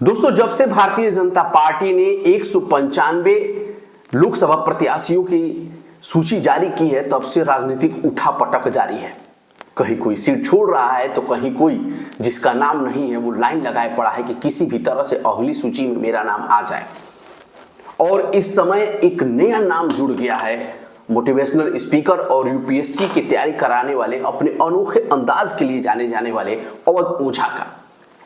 दोस्तों, जब से भारतीय जनता पार्टी ने 195 लोकसभा प्रत्याशियों की सूची जारी की है, तब से राजनीतिक उठापटक जारी है। कहीं कोई सीट छोड़ रहा है तो कहीं कोई जिसका नाम नहीं है वो लाइन लगाए पड़ा है कि किसी भी तरह से अगली सूची में मेरा नाम आ जाए। और इस समय एक नया नाम जुड़ गया है, मोटिवेशनल स्पीकर और यूपीएससी की तैयारी कराने वाले, अपने अनोखे अंदाज के लिए जाने जाने वाले अवध ओझा का।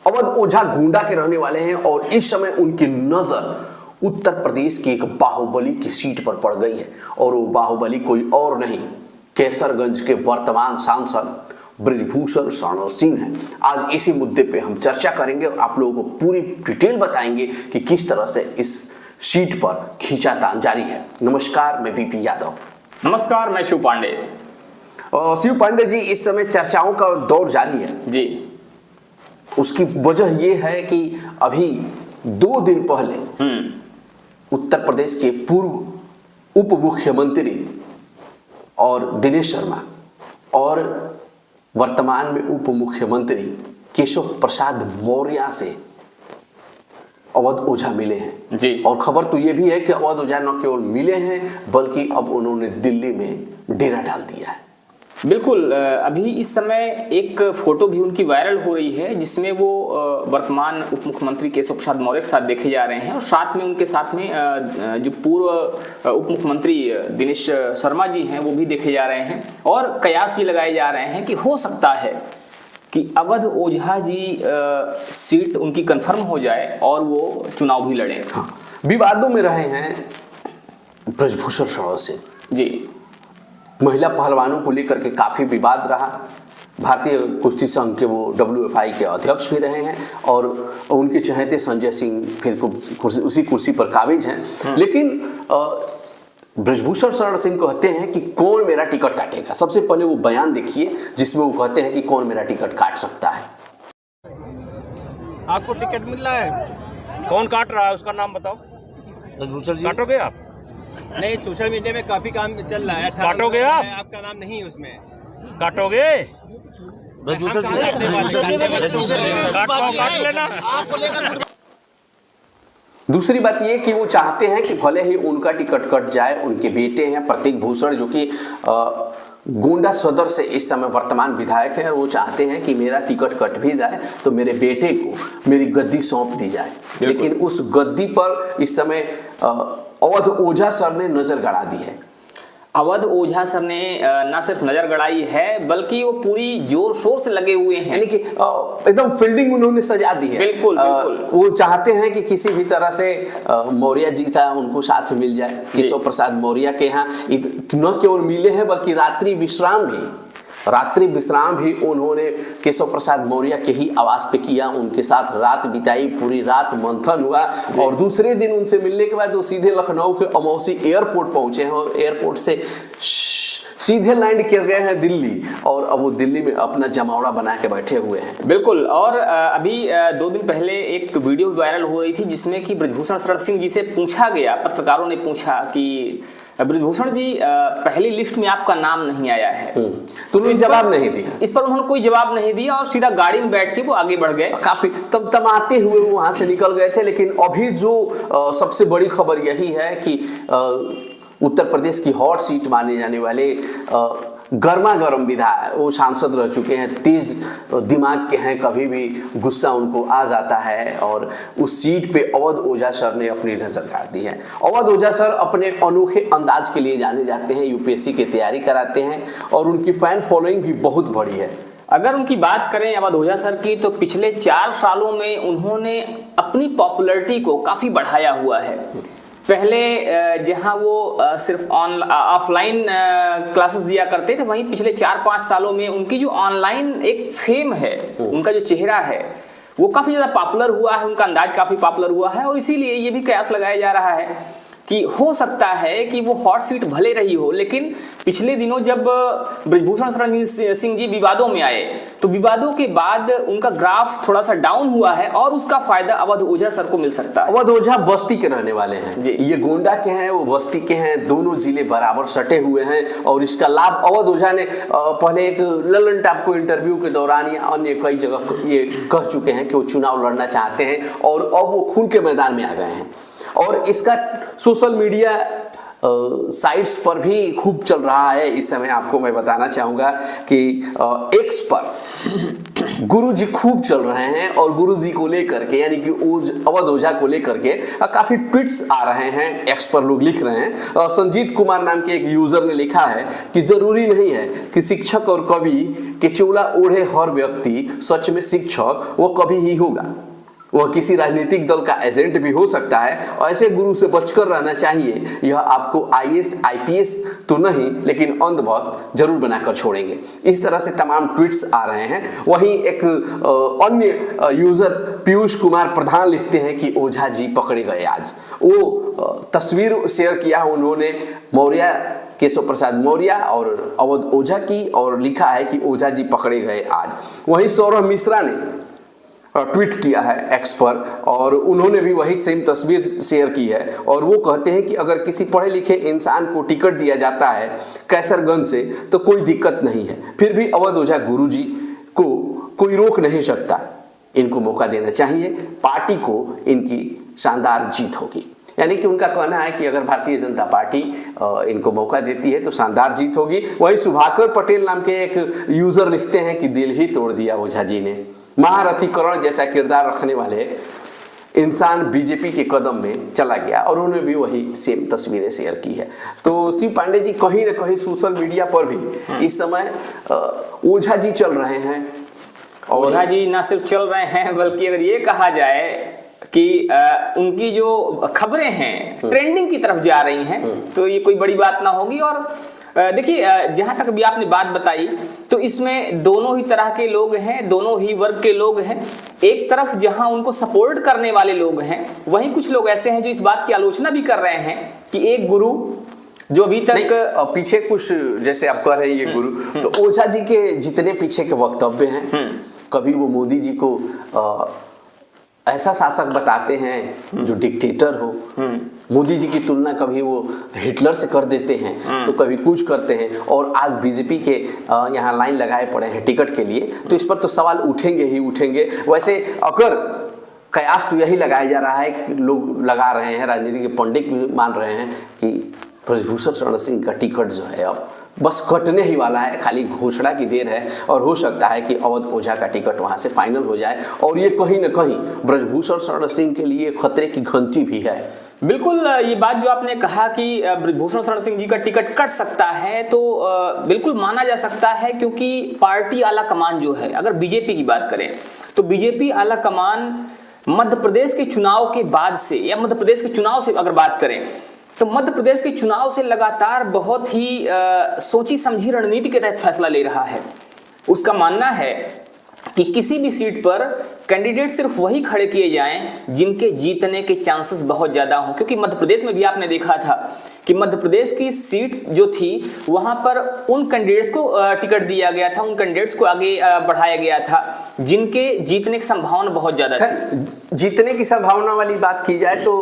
अवध ओझा गोंडा के रहने वाले हैं और इस समय उनकी नजर उत्तर प्रदेश की एक बाहुबली की सीट पर पड़ गई है। और वो बाहुबली कोई और नहीं, केसरगंज के वर्तमान सांसद बृजभूषण शरण सिंह हैं। आज इसी मुद्दे पे हम चर्चा करेंगे और आप लोगों को पूरी डिटेल बताएंगे कि किस तरह से इस सीट पर खींचातान जारी है। नमस्कार, मैं बीपी यादव। नमस्कार, मैं शिव पांडे। शिव पांडे जी, इस समय चर्चाओं का दौर जारी है जी। उसकी वजह यह है कि अभी 2 दिन पहले उत्तर प्रदेश के पूर्व उप मुख्यमंत्री और दिनेश शर्मा और वर्तमान में उप मुख्यमंत्री केशव प्रसाद मौर्य से अवध ओझा मिले हैं जी। और खबर तो यह भी है कि अवध ओझा न केवल मिले हैं बल्कि अब उन्होंने दिल्ली में डेरा डाल दिया है। बिल्कुल, अभी इस समय एक फोटो भी उनकी वायरल हो रही है जिसमें वो वर्तमान उप मुख्यमंत्री केशव प्रसाद मौर्य के साथ देखे जा रहे हैं और साथ में उनके साथ में जो पूर्व उप मुख्यमंत्री दिनेश शर्मा जी हैं वो भी देखे जा रहे हैं। और कयास ये लगाए जा रहे हैं कि हो सकता है कि अवध ओझा जी सीट उनकी कंफर्म हो जाए और वो चुनाव भी लड़ें। हाँ, विवादों में रहे हैं बृजभूषण शरण सिंह जी। महिला पहलवानों को लेकर के काफी विवाद रहा। भारतीय कुश्ती संघ के वो WFI के अध्यक्ष भी रहे हैं और उनके चहेते संजय सिंह फिर उसी कुर्सी पर काबिज हैं। लेकिन बृजभूषण शरण सिंह कहते हैं कि कौन मेरा टिकट काटेगा। सबसे पहले वो बयान देखिए जिसमें वो कहते हैं कि कौन मेरा टिकट काट सकता है। आपको टिकट मिल रहा है? कौन काट रहा है उसका नाम बताओ। बृजभूषण जी काटोगे आप? नहीं, सोशल मीडिया में काफी काम चल रहा है। काटोगे आप? आपका नाम नहीं है उसमें। काटोगे? बृजभूषण जी काट लेना। दूसरी बात ये कि वो चाहते हैं कि भले ही उनका टिकट कट जाए, उनके बेटे हैं प्रतीक भूषण जो कि गोंडा सदर से इस समय वर्तमान विधायक हैं, वो चाहते हैं कि मेरा टिकट कट भी जाए तो मेरे बेटे को मेरी गद्दी सौंप दी जाए। लेकिन उस गद्दी पर इस समय अवध ओझा सर ने नजर गड़ा दी है। अवध ओझा सर ने न सिर्फ नजर गड़ाई है बल्कि वो पूरी जोर शोर से लगे हुए हैं, यानी कि एकदम फील्डिंग उन्होंने सजा दी है। बिल्कुल बिल्कुल। वो चाहते हैं कि किसी भी तरह से मौर्य जी का उनको साथ मिल जाए। केशव प्रसाद मौर्य के यहाँ न केवल मिले हैं बल्कि रात्रि विश्राम भी उन्होंने केशव प्रसाद मौर्य के ही आवास पे किया, उनके साथ रात बिताई, पूरी रात मंथन हुआ और दूसरे दिन उनसे मिलने के बाद वो सीधे लखनऊ के अमौसी एयरपोर्ट पहुंचे हैं और एयरपोर्ट से सीधे लैंड कर गए हैं दिल्ली और अब वो दिल्ली में अपना जमावड़ा बना के बैठे हुए हैं। बिल्कुल। और अभी 2 दिन पहले एक वीडियो वायरल हो रही थी जिसमें कि बृजभूषण शरण सिंह जी से पूछा गया, पत्रकारों ने पूछा कि बृजभूषण जी पहली लिस्ट में आपका नाम नहीं आया है, तो उन्होंने जवाब नहीं दिया। इस पर उन्होंने कोई जवाब नहीं दिया और सीधा गाड़ी में बैठ के वो आगे बढ़ गए। काफी तमतमाते हुए वो वहां से निकल गए थे। लेकिन अभी जो सबसे बड़ी खबर यही है कि उत्तर प्रदेश की हॉट सीट माने जाने वाले गर्मा गर्म विधायक वो सांसद रह चुके हैं, तेज दिमाग के हैं, कभी भी गुस्सा उनको आ जाता है और उस सीट पे अवध ओझा सर ने अपनी नजर गाड़ दी है। अवध ओझा सर अपने अनोखे अंदाज के लिए जाने जाते हैं, यूपीएससी की तैयारी कराते हैं और उनकी फैन फॉलोइंग भी बहुत बड़ी है। अगर उनकी बात करें अवध ओझा सर की तो पिछले 4 सालों में उन्होंने अपनी पॉपुलैरिटी को काफी बढ़ाया हुआ है। पहले जहां वो सिर्फ ऑफलाइन क्लासेस दिया करते थे, वहीं पिछले 4-5 सालों में उनकी जो ऑनलाइन एक फेम है, उनका जो चेहरा है वो काफी ज्यादा पॉपुलर हुआ है, उनका अंदाज काफी पॉपुलर हुआ है और इसीलिए ये भी कयास लगाया जा रहा है कि हो सकता है कि वो हॉट सीट भले रही हो, लेकिन पिछले दिनों जब ब्रजभूषण शरण सिंह जी विवादों में आए तो विवादों के बाद उनका ग्राफ थोड़ा सा डाउन हुआ है और उसका फायदा अवध ओझा सर को मिल सकता है। अवध ओझा बस्ती के रहने वाले हैं जी। ये गोंडा के हैं, वो बस्ती के हैं, दोनों जिले बराबर सटे हुए हैं और इसका लाभ अवध ओझा ने पहले एक ललन टॉप को इंटरव्यू के दौरान या अन्य कई जगह ये कह चुके हैं कि वो चुनाव लड़ना चाहते हैं और अब वो खुल के मैदान में आ गए हैं। और इसका सोशल मीडिया साइट्स पर भी खूब चल रहा है इस समय। आपको मैं बताना चाहूँगा कि एक्स पर गुरुजी खूब चल रहे हैं और गुरुजी को लेकर के यानी कि अवध ओझा को लेकर के काफ़ी ट्वीट्स आ रहे हैं। एक्स पर लोग लिख रहे हैं। संजीत कुमार नाम के एक यूज़र ने लिखा है कि ज़रूरी नहीं है कि शिक्षक और कवि के चोला ओढ़े हर व्यक्ति सच में शिक्षक वो कभी ही होगा, वह किसी राजनीतिक दल का एजेंट भी हो सकता है। और ऐसे गुरु से बचकर रहना चाहिए। यह आपको IAS IPS तो नहीं लेकिन अंधभक्त जरूर बनाकर छोड़ेंगे। इस तरह से तमाम ट्वीट्स आ रहे हैं। वहीं एक अन्य यूजर पीयूष कुमार प्रधान लिखते हैं कि ओझा जी पकड़े गए आज। वो तस्वीर शेयर किया उन्होंने मौर्य केशव प्रसाद मौर्य और अवध ओझा की और लिखा है कि ओझा जी पकड़े गए आज। वहीं सौरभ मिश्रा ने ट्वीट किया है एक्स पर और उन्होंने भी वही सेम तस्वीर शेयर की है और वो कहते हैं कि अगर किसी पढ़े लिखे इंसान को टिकट दिया जाता है कैसरगंज से तो कोई दिक्कत नहीं है, फिर भी अवध ओझा गुरुजी को कोई रोक नहीं सकता। इनको मौका देना चाहिए, पार्टी को इनकी शानदार जीत होगी। यानी कि उनका कहना है कि अगर भारतीय जनता पार्टी इनको मौका देती है तो शानदार जीत होगी। वही सुभाकर पटेल नाम के एक यूजर लिखते हैं कि दिल ही तोड़ दिया ओझा जी ने। महारथीकरण जैसा किरदार रखने वाले इंसान बीजेपी के कदम में चला गया और उन्होंने भी वही सेम तस्वीरें शेयर की है। तो शिव पांडे जी कहीं ना कहीं सोशल मीडिया पर भी इस समय ओझा जी चल रहे हैं। और ओझा जी ना सिर्फ चल रहे हैं बल्कि अगर ये कहा जाए कि उनकी जो खबरें हैं ट्रेंडिंग की तरफ जा रही हैं तो ये कोई बड़ी बात ना होगी। और देखिए जहाँ तक भी आपने बात बताई तो इसमें दोनों ही तरह के लोग हैं, दोनों ही वर्ग के लोग हैं। एक तरफ जहाँ उनको सपोर्ट करने वाले लोग हैं, वहीं कुछ लोग ऐसे हैं जो इस बात की आलोचना भी कर रहे हैं कि एक गुरु जो अभी तक पीछे कुछ जैसे आप कह रहे हैं ये गुरु, तो ओझा जी के जितने पीछे के वक्तव्य हैं कभी वो मोदी जी को ऐसा शासक बताते हैं जो डिक्टेटर हो, मोदी जी की तुलना कभी वो हिटलर से कर देते हैं तो कभी कुछ करते हैं। और आज बीजेपी के यहाँ लाइन लगाए पड़े हैं टिकट के लिए, तो इस पर तो सवाल उठेंगे ही उठेंगे। वैसे अगर कयास तो यही लगाया जा रहा है कि लोग लगा रहे हैं, राजनीति के पंडित भी मान रहे हैं कि ब्रजभूषण शरण सिंह का टिकट जो है अब बस कटने ही वाला है, खाली घोषणा की देर है और हो सकता है कि अवध ओझा का टिकट वहां से फाइनल हो जाए। और ये कहीं ना कहीं ब्रजभूषण शरण सिंह के लिए खतरे की घंटी भी है। बिल्कुल, ये बात जो आपने कहा कि ब्रजभूषण शरण सिंह जी का टिकट कट सकता है तो बिल्कुल माना जा सकता है, क्योंकि पार्टी आला कमान जो है, अगर बीजेपी की बात करें तो बीजेपी आला कमान मध्य प्रदेश के चुनाव के बाद से या मध्य प्रदेश के चुनाव से अगर बात करें तो मध्य प्रदेश के चुनाव से लगातार बहुत ही सोची समझी रणनीति के तहत फैसला ले रहा है। उसका मानना है कि किसी भी सीट पर कैंडिडेट सिर्फ वही खड़े किए जाएं जिनके जीतने के चांसेस बहुत ज़्यादा हों, क्योंकि मध्य प्रदेश में भी आपने देखा था कि मध्य प्रदेश की सीट जो थी वहां पर उन कैंडिडेट्स को टिकट दिया गया था, उन कैंडिडेट्स को आगे बढ़ाया गया था जिनके जीतने की संभावना बहुत ज़्यादा थी। जीतने की संभावना वाली बात की जाए तो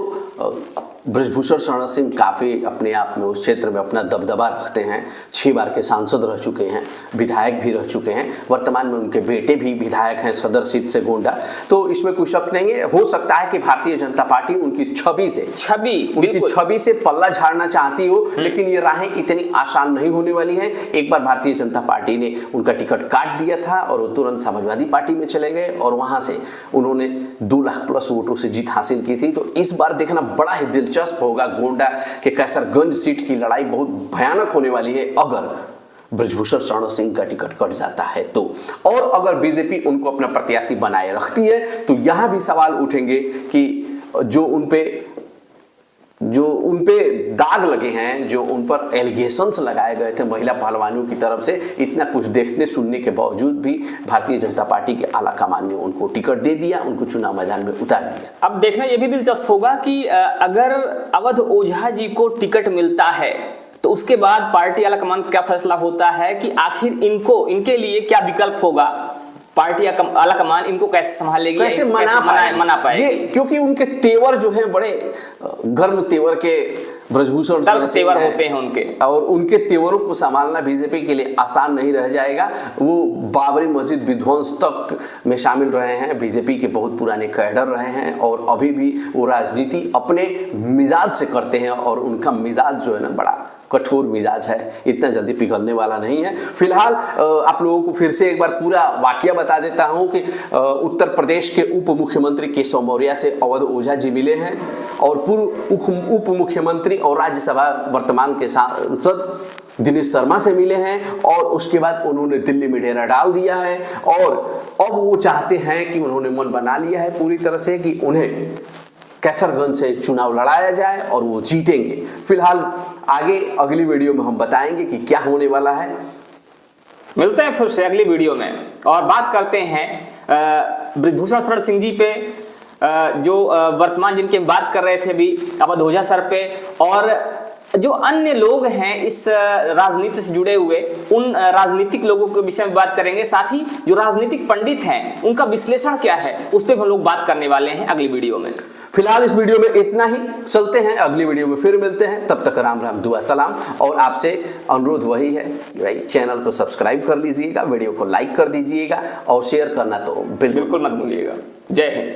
ब्रजभूषण शरण सिंह काफ़ी अपने आप में उस क्षेत्र में अपना दबदबा रखते हैं। 6 बार के सांसद रह चुके हैं, विधायक भी रह चुके हैं, वर्तमान में उनके बेटे भी विधायक हैं सदर सीट से गोंडा। तो इसमें कोई शक नहीं है। हो सकता है कि भारतीय जनता पार्टी उनकी छवि से पल्ला झाड़ना चाहती हो, लेकिन ये राहें इतनी आसान नहीं होने वाली हैं। एक बार भारतीय जनता पार्टी ने उनका टिकट काट दिया था और वो तुरंत समाजवादी पार्टी में चले गए और वहां से उन्होंने 2 लाख प्लस वोटों से जीत हासिल की थी। तो इस बार देखना बड़ा ही दिलचस्प होगा। गोंडा के कैसरगंज सीट की लड़ाई बहुत भयानक होने वाली है अगर ब्रजभूषण शरण सिंह का टिकट कट जाता है तो। और अगर बीजेपी उनको अपना प्रत्याशी बनाए रखती है तो यहां भी सवाल उठेंगे कि जो उनपे जो उन पे दाग लगे हैं, जो उन पर एलिगेशंस लगाए गए थे महिला पहलवानों की तरफ से, इतना कुछ देखने सुनने के बावजूद भी भारतीय जनता पार्टी के आला कमान ने उनको टिकट दे दिया, उनको चुनाव मैदान में उतार दिया। अब देखना यह भी दिलचस्प होगा कि अगर अवध ओझा जी को टिकट मिलता है तो उसके बाद पार्टी आला कमान का क्या फैसला होता है कि आखिर इनके लिए क्या विकल्प होगा, पार्टी आला कमान इनको कैसे संभालेगी, कैसे मना पाएगी, क्योंकि उनके तेवर जो है बड़े गर्म तेवर के ब्रजभूषण तेवर होते हैं उनके, और उनके तेवरों को संभालना बीजेपी के लिए आसान नहीं रह जाएगा। वो बाबरी मस्जिद विध्वंस तक में शामिल रहे हैं, बीजेपी के बहुत पुराने कैडर रहे हैं और अभी भी वो राजनीति अपने मिजाज से करते हैं और उनका मिजाज जो है ना बड़ा कठोर मिजाज है, इतना जल्दी पिघलने वाला नहीं है। फिलहाल आप लोगों को फिर से एक बार पूरा वाकया बता देता हूं कि उत्तर प्रदेश के उप मुख्यमंत्री केशव मौर्य से अवध ओझा जी मिले हैं और पूर्व उप मुख्यमंत्री और राज्यसभा वर्तमान के सांसद दिनेश शर्मा से मिले हैं और उसके बाद उन्होंने दिल्ली में डेरा डाल दिया है और अब वो चाहते हैं कि उन्होंने मन बना लिया है पूरी तरह से कि उन्हें कैसरगंज से चुनाव लड़ाया जाए और वो जीतेंगे। फिलहाल आगे अगली वीडियो में हम बताएंगे कि क्या होने वाला है। मिलते हैं फिर से अगली वीडियो में और बात करते हैं ब्रजभूषण शरण सिंह जी पे, जो वर्तमान जिनके बात कर रहे थे अभी अवध ओझा सर पे, और जो अन्य लोग हैं इस राजनीति से जुड़े हुए उन राजनीतिक लोगों के विषय में बात करेंगे। साथ ही जो राजनीतिक पंडित हैं उनका विश्लेषण क्या है उस पर हम लोग बात करने वाले हैं अगली वीडियो में। फिलहाल इस वीडियो में इतना ही, चलते हैं अगली वीडियो में फिर मिलते हैं, तब तक राम राम दुआ सलाम। और आपसे अनुरोध वही है भाई, चैनल को सब्सक्राइब कर लीजिएगा, वीडियो को लाइक कर दीजिएगा और शेयर करना तो बिल्कुल मत भूलिएगा। जय हिंद।